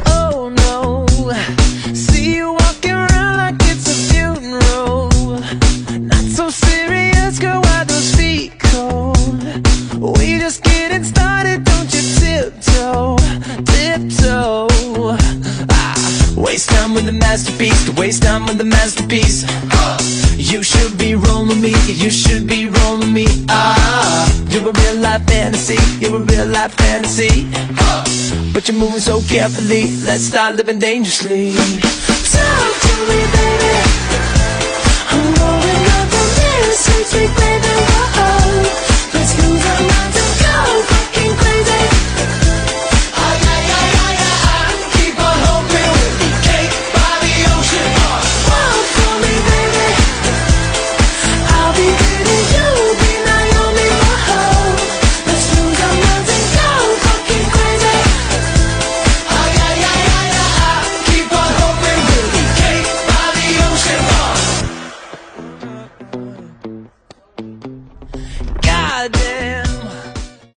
Oh no, see you walking around like it's a funeral. Not so serious, girl, why those feet cold? We just getting started, don't you tiptoe, tiptoe. Waste time with the masterpiece, to waste time with the masterpiece. You should be rolling me, you should be rolling me. You're a real life fantasy, you're a real life fantasy. But you're moving so carefully, let's start living dangerously. Talk to me, baby. I'm going up the mirror, sweet baby. Whoa, let's lose our minds and go fucking crazy. Keep on hoping we'll be cake by the ocean. Walk for me, baby. I'll be Britney, you'll be Naomi. Whoa, let's lose our minds and go fucking crazy. Keep on hoping we'll be cake by the ocean. Goddamn.